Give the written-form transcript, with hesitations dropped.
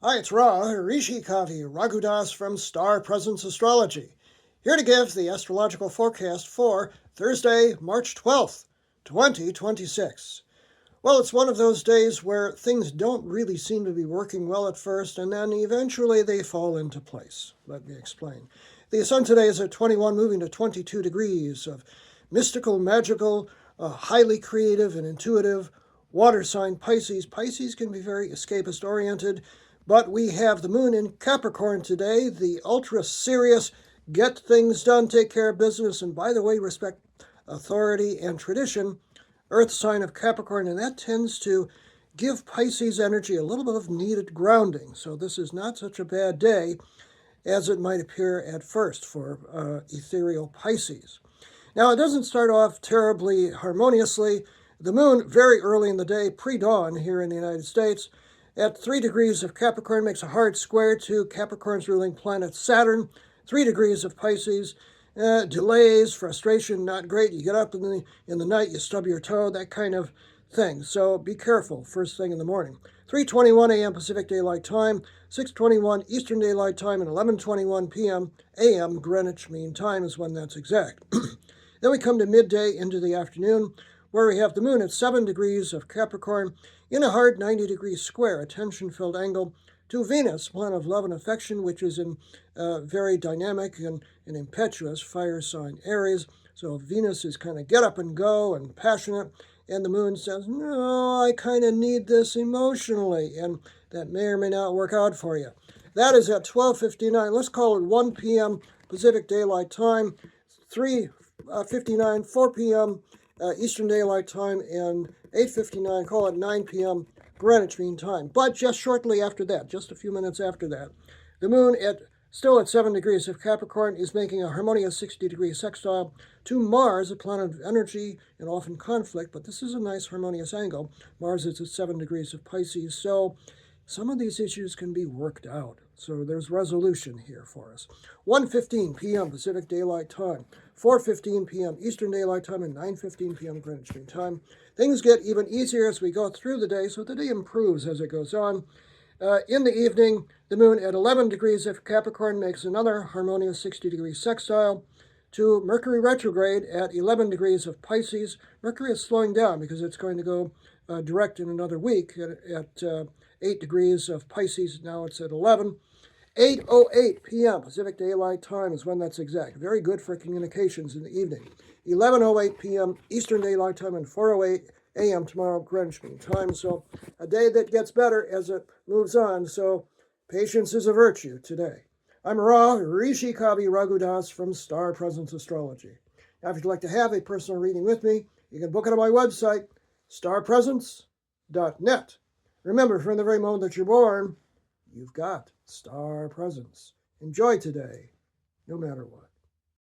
Hi, it's Ra, Rishi Kavi, Raghudas from Star Presence Astrology, here to give the astrological forecast for Thursday, March 12th, 2026. Well, it's one of those days where things don't really seem to be working well at first, and then eventually they fall into place. Let me explain. The sun today is at 21, moving to 22 degrees of mystical, magical, highly creative and intuitive water sign Pisces. Pisces can be very escapist oriented, but we have the moon in Capricorn today, the ultra serious, get things done, take care of business, and by the way, respect authority and tradition, earth sign of Capricorn, and that tends to give Pisces energy a little bit of needed grounding. So this is not such a bad day as it might appear at first for ethereal Pisces. Now, it doesn't start off terribly harmoniously. The moon, very early in the day, pre-dawn here in the United States, at 3 degrees of Capricorn, makes a hard square to Capricorn's ruling planet Saturn, 3 degrees of Pisces. Delays, frustration, not great. You get up in the night, you stub your toe, that kind of thing. So be careful first thing in the morning. 3:21 a.m. Pacific Daylight Time, 6:21 Eastern Daylight Time, and 11:21 p.m. a.m. Greenwich Mean Time is when that's exact. Then we come to midday into the afternoon, where we have the moon at 7 degrees of Capricorn in a hard 90-degree square, a tension-filled angle to Venus, planet of love and affection, which is in very dynamic and impetuous fire sign Aries. So Venus is kind of get up and go and passionate, and the moon says, no, I kind of need this emotionally, and that may or may not work out for you. That is at 12:59. Let's call it 1 p.m. Pacific Daylight Time, 3:59, 4 p.m. Eastern Daylight Time, and 8:59, call it 9 p.m. Greenwich Mean Time. But just shortly after that, just a few minutes after that, the moon still at 7 degrees of Capricorn is making a harmonious 60-degree sextile to Mars, a planet of energy and often conflict, but this is a nice harmonious angle. Mars is at 7 degrees of Pisces, so some of these issues can be worked out. So there's resolution here for us. 1:15 p.m. Pacific Daylight Time, 4:15 p.m. Eastern Daylight Time, and 9:15 p.m. Greenwich Mean Time. Things get even easier as we go through the day, so the day improves as it goes on. In the evening, the moon at 11 degrees of Capricorn makes another harmonious 60-degree sextile to Mercury retrograde at 11 degrees of Pisces. Mercury is slowing down because it's going to go direct in another week at 8 degrees of Pisces. Now it's at 11. 8:08 p.m. Pacific Daylight Time is when that's exact. Very good for communications in the evening. 11:08 p.m. Eastern Daylight Time, and 4:08 a.m. tomorrow Greenwich Mean Time. So a day that gets better as it moves on. So patience is a virtue today. I'm Ra, Rishi Kavi Raghudas from Star Presence Astrology. Now, if you'd like to have a personal reading with me, you can book it on my website, starpresence.net. Remember, from the very moment that you're born, you've got star presence. Enjoy today, no matter what.